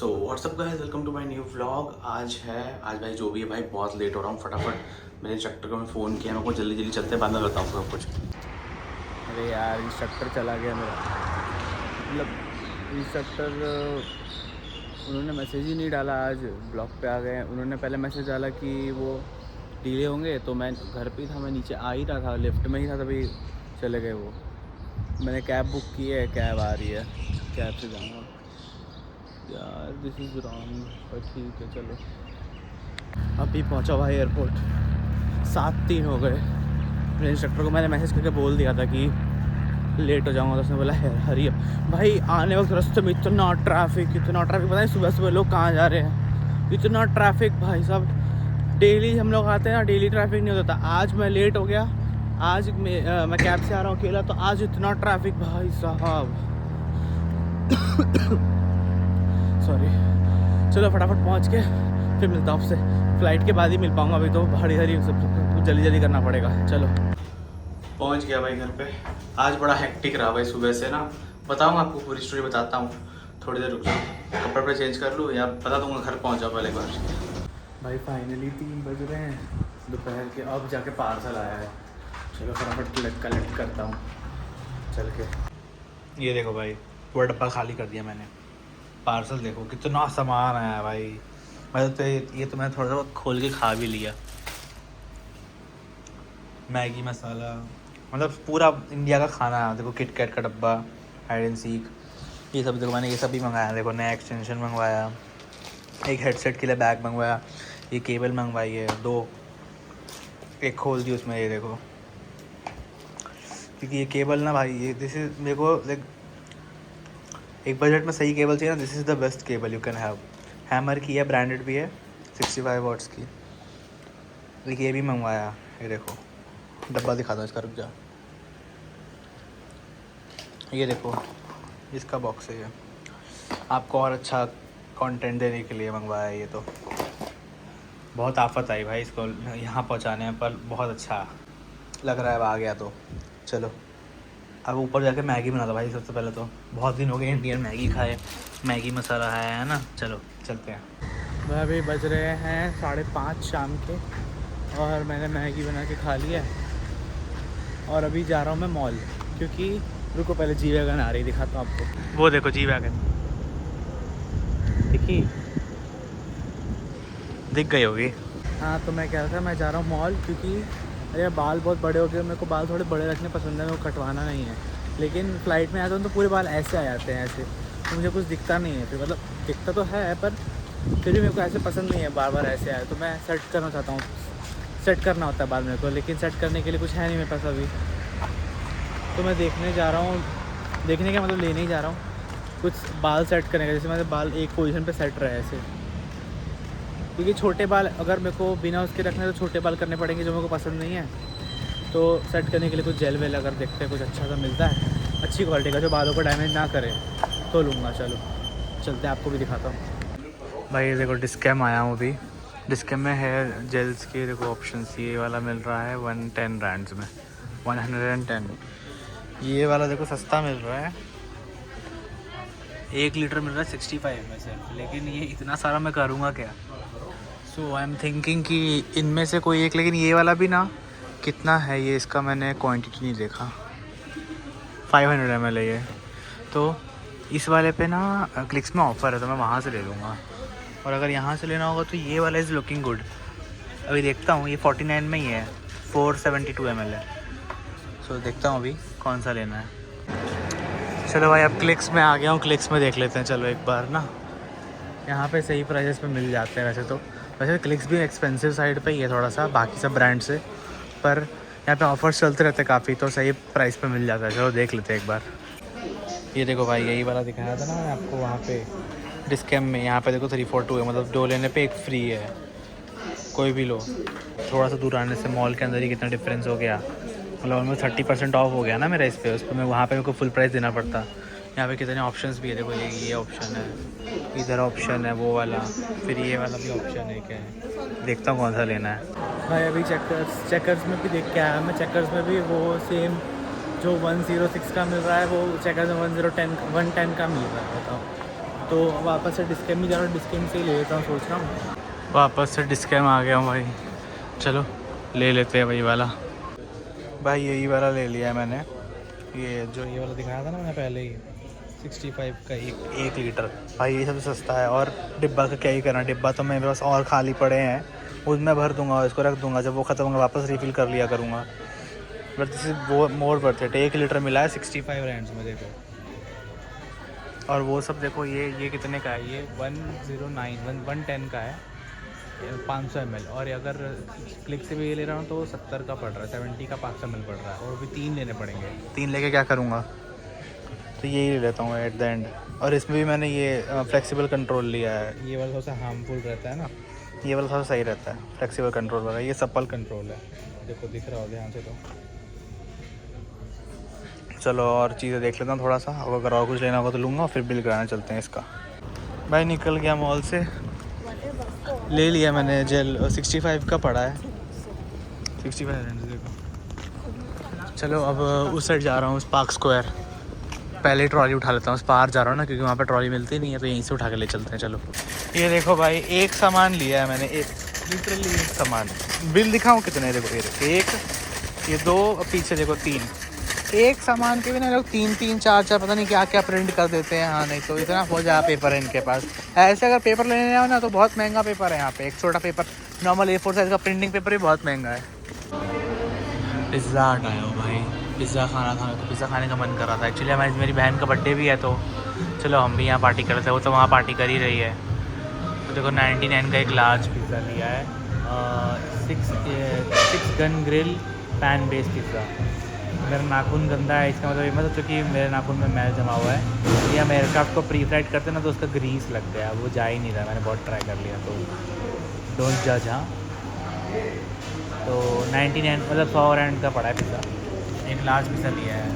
So what's up guys, welcome to my new vlog. आज भाई जो भी है भाई, बहुत लेट हो रहा हूँ। फटाफट मेरे इंस्ट्रक्टर को मैं फ़ोन किया, मेरे को जल्दी जल्दी चलते हैं, बाद में बताऊँ सब कुछ। अरे यार इंस्ट्रक्टर चला गया मेरा। मतलब इंस्ट्रक्टर उन्होंने मैसेज ही नहीं डाला। आज ब्लॉक पे आ गए। उन्होंने पहले मैसेज डाला कि वो डिले होंगे, तो मैं घर पे ही था, मैं नीचे आ ही रहा था, लिफ्ट में ही था, तभी चले गए वो। मैंने कैब बुक की है, कैब आ रही है, कैब से जाऊँगा। यार दिस इज़ रॉन्ग, पर ठीक है चलो। अभी पहुँचा भाई एयरपोर्ट, 7:03 हो गए। मेरे इंस्ट्रक्टर को मैंने मैसेज करके बोल दिया था कि लेट हो जाऊँगा, तो उसने बोला है हरी अप। भाई आने वक्त रास्ते में इतना ट्रैफिक पता है सुबह सुबह लोग कहाँ जा रहे हैं, इतना ट्रैफिक भाई साहब। डेली हम लोग आते हैं ना, डेली ट्रैफिक नहीं होता था। आज मैं लेट हो गया, आज मैं कैब से आ रहा हूँ अकेला, तो आज इतना ट्रैफिक भाई साहब। सॉरी। चलो फटाफट पहुँच के फिर मिलता हूँ आपसे। फ़्लाइट के बाद ही मिल पाऊँगा, अभी तो हरी सब जल्दी जल्दी करना पड़ेगा। चलो पहुँच गया भाई घर पे। आज बड़ा हेक्टिक रहा भाई सुबह से ना। बताऊँगा आपको, पूरी स्टोरी बताता हूँ। थोड़ी देर रुक जाओ, कपड़े वपड़े चेंज कर लूँ या बता दूँगा घर पहुँच जाओ पहले बार। भाई फाइनली 3 बज रहे हैं दोपहर के, अब जाके पार्सल आया है। चलो फटाफट कलेक्ट करता हूँ चल के। ये देखो भाई, पूरा डब्बा खाली कर दिया मैंने। पार्सल देखो कितना सामान आया है भाई। मैं तो ये तो मैं थोड़ा सा बहुत खोल के खा भी लिया। मैगी मसाला, मतलब पूरा इंडिया का खाना है। देखो किट कैट का डब्बा, हाइड एंड सीक, ये सब देखो। मैंने ये सब भी मंगाया। देखो नया एक्सटेंशन मंगवाया, एक हेडसेट के लिए बैग मंगवाया, ये केबल मंगवाई है 2, एक खोल दी उसमें। ये देखो, क्योंकि ये केबल ना भाई, ये दिस इज़ मेरे को लाइक एक बजट में सही केबल चाहिए ना, this is the best cable you can have. Hammer की है, ब्रांडेड भी है, 65 वॉट्स की। देखिए ये भी मंगवाया। ये देखो डब्बा दिखाता हूँ इसका, रुक जा। ये देखो इसका बॉक्स है, ये आपको और अच्छा कंटेंट देने के लिए मंगवाया है। ये तो बहुत आफत आई भाई इसको यहाँ पहुँचाने में, पर बहुत अच्छा लग रहा है अब आ गया तो। चलो अब ऊपर जाके मैगी बना दो भाई। सबसे पहले तो बहुत दिन हो गए इंडियन मैगी खाए, मैगी मसाला है ना। चलो चलते हैं। भाई अभी बज रहे हैं 5:30 शाम के, और मैंने मैगी बना के खा लिया है। और अभी जा रहा हूँ मैं मॉल, क्योंकि रुको पहले जी वैगन आ रही, दिखाता हूँ आपको। वो देखो जी वैगन, देखिए। दिख गई होगी। हाँ तो मैं कह रहा था मैं जा रहा हूँ मॉल, क्योंकि अरे बाल बहुत बड़े हो गए। मेरे को बाल थोड़े बड़े रखने पसंद है, मेरे को कटवाना नहीं है। लेकिन फ़्लाइट में आता हूँ तो पूरे बाल ऐसे आ जाते हैं, ऐसे, तो मुझे कुछ दिखता नहीं है फिर। मतलब दिखता तो है, पर फिर भी मेरे को ऐसे पसंद नहीं है बार बार ऐसे आए। तो मैं सेट करना चाहता हूँ, सेट करना होता है बाल मेरे को, लेकिन सेट करने के लिए कुछ है नहीं मेरे पास अभी। तो मैं देखने जा रहा हूँ, देखने का मतलब लेने ही जा रहा हूँ कुछ बाल सेट करने का, जैसे मेरे बाल एक पोजीशन पे सेट रहे ऐसे। क्योंकि छोटे बाल अगर मेरे को बिना उसके रखने तो छोटे बाल करने पड़ेंगे, जो मेरे को पसंद नहीं है। तो सेट करने के लिए कुछ जेल वेल अगर देखते हैं कुछ अच्छा सा मिलता है, अच्छी क्वालिटी का, जो बालों को डैमेज ना करे, तो लूँगा। चलो चलते हैं, आपको भी दिखाता हूँ। भाई ये देखो डिस्कैम आया हूँ अभी। डिस्कैम में हेयर जेल्स के देखो ऑप्शंस, ये वाला मिल रहा है 110 रैंड्स में, 110। ये वाला देखो सस्ता मिल रहा है, 1 लीटर मिल रहा है 65 में सिर्फ। लेकिन ये इतना सारा मैं करूँगा क्या? सो आई एम थिंकिंग कि इनमें से कोई एक। लेकिन ये वाला भी ना, कितना है ये, इसका मैंने क्वांटिटी नहीं देखा। 500 ml है ये। तो इस वाले पे ना क्लिक्स में ऑफ़र है, तो मैं वहाँ से ले लूँगा। और अगर यहाँ से लेना होगा तो ये वाला इज़ लुकिंग गुड। अभी देखता हूँ, ये 49 में ही है, 472 ml है। सो देखता हूँ अभी कौन सा लेना है। चलो भाई अब क्लिक्स में आ गया हूँ, क्लिक्स में देख लेते हैं चलो एक बार ना। यहाँ पे सही प्राइसेस पे मिल जाते हैं वैसे तो। वैसे क्लिक्स भी एक्सपेंसिव साइड पे ही है थोड़ा सा बाकी सब ब्रांड से, पर यहाँ पे ऑफर्स चलते रहते हैं काफ़ी, तो सही प्राइस पे मिल जाता है। चलो देख लेते हैं एक बार। ये देखो भाई, यही वाला दिखाया था ना मैंने आपको वहाँ पे डिस्कैम में। यहाँ पे देखो 342 है, मतलब 2 लेने पे 1 फ्री है, कोई भी लो। थोड़ा सा दूर आने से मॉल के अंदर ही कितना डिफरेंस हो गया। मतलब ऑलमोस्ट 30% ऑफ हो गया ना मेरा इस पर। उस पर मैं वहाँ पे मेरे को फुल प्राइस देना पड़ता। यहाँ पे कितने ऑप्शंस भी है देखो, ये ऑप्शन है, इधर ऑप्शन है वो वाला, फिर ये वाला भी ऑप्शन है। क्या है, देखता हूँ कौन सा लेना है। भाई अभी चेकर्स में भी देख के आया मैं। चेकर्स में भी वो सेम जो 106 का मिल रहा है, वो चेकर्स में 110 का मिल रहा है। बताओ तो वापस से डिस्कैम में जा रहा हूँ, डिस्कैम से ही ले लेता हूँ सोच रहा हूँ। वापस से डिस्कैम आ गया हूँ भाई, चलो ले लेते हैं वही वाला। भाई यही वाला ले लिया है मैंने, ये जो ये वाला दिखाया था ना मैंने पहले ही, 65 का 1 लीटर। भाई ये सबसे सस्ता है, और डिब्बा का क्या ही करना, डिब्बा तो मेरे पास और खाली पड़े हैं, उसमें भर दूंगा और इसको रख दूंगा, जब वो ख़त्म होगा वापस रिफ़िल कर लिया करूँगा। बट दिस इज़ वो मोर वर्थ इट। 1 लीटर मिला है 65 रैंड्स में देखो। और वो सब देखो, ये कितने का है, ये 110 का है, 500 ml। और अगर क्लिक से भी ये ले रहा हूँ तो 70 का पड़ रहा है, 70 का 500 ml पड़ रहा है, और भी 3 लेने पड़ेंगे। 3 लेके क्या करूँगा, तो यही ले लेता हूँ एट द एंड। और इसमें भी मैंने ये फ्लेक्सिबल कंट्रोल लिया है, ये वाला थोड़ा सा हार्मफुल रहता है ना, ये वाला थोड़ा सही रहता है फ्लेक्सिबल कंट्रोल वाला, ये सप्पल कंट्रोल है, देखो दिख रहा हो ध्यान से। तो चलो और चीज़ें देख लेता हूँ थोड़ा सा, अगर और कुछ लेना होगा तो लूँगा, फिर बिल कराने चलते हैं इसका। भाई निकल गया मॉल से, ले लिया मैंने जेल, 65 का पड़ा है, 65 रेंज देखो। चलो अब उस साइड जा रहा हूँ, स्पार्क स्क्वायर। पहले ट्रॉली उठा लेता हूँ, उस पार जा रहा हूँ ना, क्योंकि वहाँ पे ट्रॉली मिलती नहीं है, तो यहीं से उठा के ले चलते हैं। चलो ये देखो भाई, एक सामान लिया है मैंने, लिटरली एक सामान। बिल दिखाऊँ कितने, देखो ये देखो, एक, ये 2, पीछे देखो 3। एक सामान के भी ना लोग 3-3, 4-4 पता नहीं क्या क्या प्रिंट कर देते हैं। हाँ नहीं तो इतना हो जाए पेपर है इनके पास। ऐसे अगर पेपर लेने आओ ना तो बहुत महंगा पेपर है यहाँ पे। एक छोटा पेपर नॉर्मल A4 साइज़ का प्रिंटिंग पेपर भी बहुत महंगा है। पिज़्ज़ा हटाया हो भाई, पिज़्ज़ा खाना था, तो पिज़्ज़ा खाने का मन कर रहा था। एक्चुअली हमारी मेरी बहन का बर्थडे भी है, तो चलो हम भी यहाँ पार्टी कर रहे थे, वो तो वहाँ पार्टी कर ही रही है। तो देखो 99 का एक लार्ज पिज़्ज़ा लिया है, 6 gun grill pan base pizza. मेरा नाखून गंदा है, इसका मतलब ये मतलब क्योंकि मेरे नाखून में मैल जमा हुआ है, या मेरे क्राफ्ट को प्री फ्राइड करते ना तो उसका ग्रीस लग गया, वो जा ही नहीं रहा। मैंने बहुत ट्राई कर लिया, तो डोंट जज। हाँ तो 99 मतलब 100 रैंड का पड़ा है पिज़्ज़ा। एक लार्ज पिज़्ज़ा लिया है,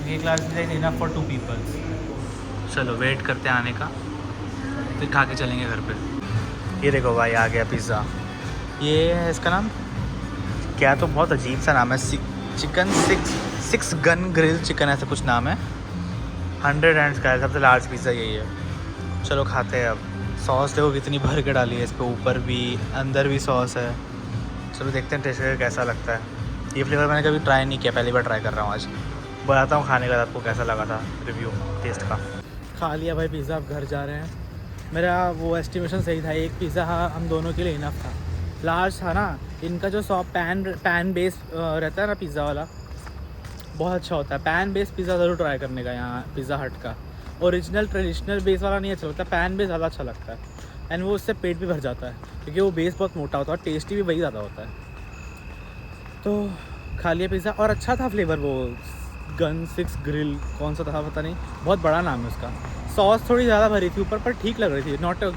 एक large pizza enough for 2 peoples. चलो वेट करते हैं आने का, फिर खा के चलेंगे घर पे। ये देखो भाई आ गया पिज़्ज़ा, ये है इसका नाम क्या, तो बहुत अजीब सा नाम है, चिकन 6 गन ग्रिल चिकन ऐसा कुछ नाम है। 100 रैंड्स का है, सबसे लार्ज पिज़्ज़ा यही है। चलो खाते हैं अब। सॉस देखो कितनी भर के डाली है इस पर, ऊपर भी अंदर भी सॉस है। चलो देखते हैं टेस्ट करके कैसा लगता है। ये फ्लेवर मैंने कभी ट्राई नहीं किया, पहली बार ट्राई कर रहा हूँ आज। बताता हूँ खाने के बाद आपको कैसा लगा था, रिव्यू टेस्ट का। खा लिया भाई पिज़्ज़ा, अब घर जा रहे हैं। मेरा वो एस्टिमेशन सही था, एक पिज़्ज़ा हम दोनों के लिए इनफ था। लार्ज था ना, इनका जो पैन बेस रहता है ना पिज़्ज़ा वाला, बहुत अच्छा होता है। पैन बेस पिज़्ज़ा ज़रूर ट्राई करने का यहाँ पिज़्ज़ा हट का। ओरिजिनल ट्रेडिशनल बेस वाला नहीं अच्छा लगता, पैन बेस ज़्यादा अच्छा लगता है। एंड वो उससे पेट भी भर जाता है, क्योंकि वो बेस बहुत मोटा होता है और टेस्टी भी वही ज़्यादा होता है। तो खा लिया पिज़्ज़ा, और अच्छा था फ्लेवर। वो गन 6 ग्रिल कौन सा था पता नहीं, बहुत बड़ा नाम है उसका। सॉस थोड़ी ज़्यादा भरी थी ऊपर, पर ठीक लग रही थी, नॉट अ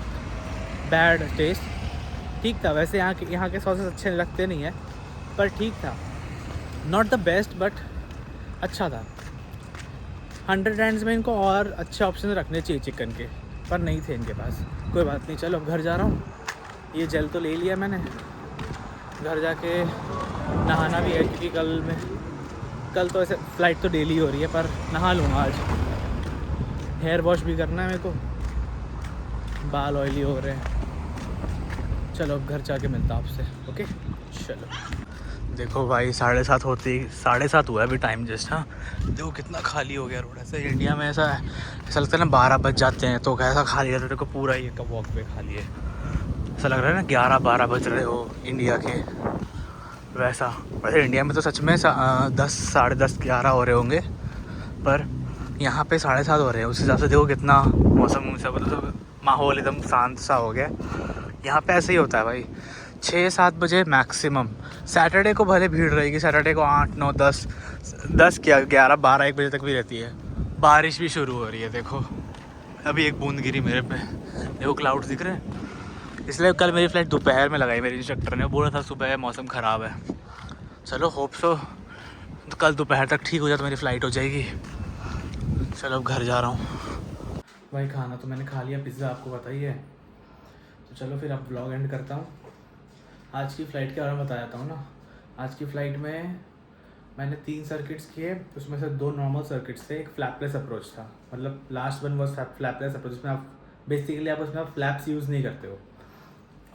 बैड टेस्ट, ठीक था। वैसे यहाँ के सॉसेस अच्छे लगते नहीं है, पर ठीक था। नॉट द बेस्ट बट अच्छा था। 100 रैंड्स में इनको और अच्छे ऑप्शन रखने चाहिए चिकन के, पर नहीं थे इनके पास। कोई बात नहीं, चलो अब घर जा रहा हूँ। ये जेल तो ले लिया मैंने, घर जाके नहाना भी है, क्योंकि कल तो ऐसे फ़्लाइट तो डेली हो रही है, पर नहा लूँगा आज। हेयर वॉश भी करना है मेरे को, बाल ऑयली हो रहे हैं। चलो अब घर जाके मिलता हूँ आपसे, ओके चलो। देखो भाई 7:30 होते ही, 7:30 हुआ है अभी टाइम जस्ट। हाँ देखो कितना खाली हो गया रोड। ऐसे इंडिया में ऐसा लगता है ना 12 बज जाते हैं तो कैसा खाली है, देखो पूरा ये का वॉक पे खाली है। ऐसा लग रहा है ना 11-12 बज रहे हो इंडिया के, वैसा। वैसे इंडिया में तो सच में 10, 10:30, 11 हो रहे होंगे, पर यहाँ पे 7:30 हो रहे हैं। उस हिसाब से देखो कितना मौसम सब मतलब माहौल एकदम शांत सा हो गया। यहाँ पे ऐसे ही होता है भाई, 6-7 बजे मैक्सिमम। सैटरडे को भले भीड़ रहेगी, सैटरडे को 8, 9, 10 क्या 11, 12, 1 बजे तक भी रहती है। बारिश भी शुरू हो रही है देखो, अभी एक बूंद गिरी मेरे पे, देखो क्लाउड्स दिख रहे हैं। इसलिए कल मेरी फ़्लाइट दोपहर में लगाई मेरे इंस्ट्रक्टर ने, बोला था सुबह मौसम ख़राब है। चलो होप सो तो कल दोपहर तक ठीक हो जाए तो मेरी फ़्लाइट हो जाएगी। चलो अब घर जा रहा हूँ भाई। खाना तो मैंने खा लिया, पिज़्ज़ा आपको पता ही है। तो चलो फिर अब व्लॉग एंड करता हूँ। आज की फ़्लाइट के बारे में बता देता हूँ ना। आज की फ़्लाइट में मैंने 3 सर्किट्स किए, उसमें से 2 नॉर्मल सर्किट्स थे, एक फ्लैपलेस अप्रोच था। मतलब last one was flapless approach, जिसमें आप बेसिकली आप उसमें फ्लैप्स यूज़ नहीं करते हो।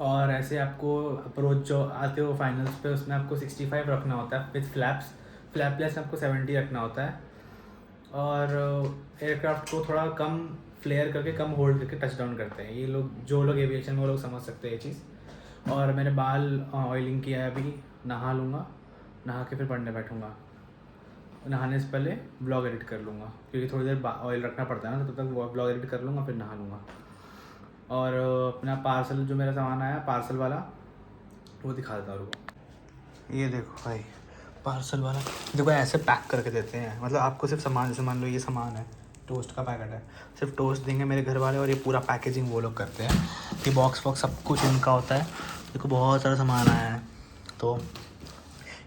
और ऐसे आपको अप्रोच जो आते हो फाइनल्स पे उसमें आपको 65 रखना होता है विथ फ्लैप्स, फ्लैपलेस आपको 70 रखना होता है। और एयरक्राफ्ट को थोड़ा कम फ्लेयर करके कम होल्ड करके टच डाउन करते हैं ये लोग, जो लोग एविएशन में वो लोग समझ सकते हैं ये चीज़। और मैंने बाल ऑयलिंग किया है अभी, नहा लूँगा, नहा के फिर पढ़ने बैठूँगा। नहाने से पहले ब्लॉग एडिट कर लूँगा क्योंकि थोड़ी देर ऑयल रखना पड़ता है ना, तब तक ब्लॉग एडिट कर लूँगा फिर नहा लूँगा। और अपना पार्सल जो मेरा सामान आया पार्सल वाला वो दिखा देता हूँ रुको। ये देखो भाई पार्सल वाला, देखो ऐसे पैक करके देते हैं, मतलब आपको सिर्फ सामान, जैसे मान लो ये सामान है, टोस्ट का पैकेट है, सिर्फ टोस्ट देंगे मेरे घर वाले और ये पूरा पैकेजिंग वो लोग करते हैं। ये बॉक्स वॉक्स सब कुछ इनका होता है। देखो बहुत सारा सामान आया है, तो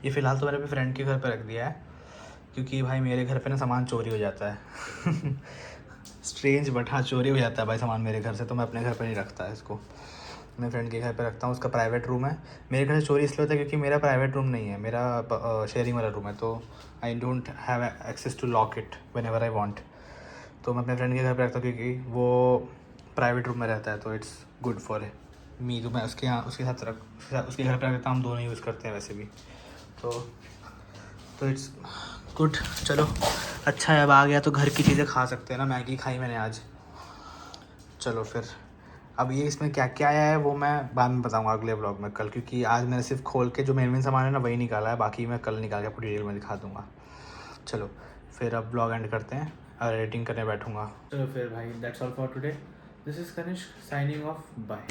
ये फ़िलहाल तो मैंने अपने फ्रेंड के घर पर रख दिया है क्योंकि भाई मेरे घर पे ना सामान चोरी हो जाता है स्ट्रेंज बट हाँ चोरी हो जाता है भाई सामान मेरे घर से, तो मैं अपने घर पे नहीं रखता है इसको, मैं फ्रेंड के घर पे रखता हूँ। उसका प्राइवेट रूम है। मेरे घर से चोरी इसलिए होता है क्योंकि मेरा प्राइवेट रूम नहीं है, मेरा शेयरिंग वाला रूम है, तो I don't have access to lock it whenever I want. तो मैं अपने फ्रेंड के घर पे रखता हूँ क्योंकि वो प्राइवेट रूम में रहता है, तो इट्स गुड फॉर मी। तो मैं उसके यहाँ उसके साथ उसके घर पर रखता हूँ, हम दोनों यूज़ करते हैं वैसे भी, तो इट्स गुड। चलो अच्छा है, अब आ गया तो घर की चीज़ें खा सकते हैं ना। मैगी खाई मैंने आज। चलो फिर अब ये इसमें क्या क्या आया है वो मैं बाद में बताऊंगा अगले ब्लॉग में कल, क्योंकि आज मैंने सिर्फ खोल के जो मेन सामान है ना वही निकाला है, बाकी मैं कल निकाल के आपको डिटेल में दिखा दूंगा। चलो फिर अब ब्लॉग एंड करते हैं और एडिटिंग करने बैठूंगा। चलो फिर भाई that's all for today, this is Kanishk signing off, bye.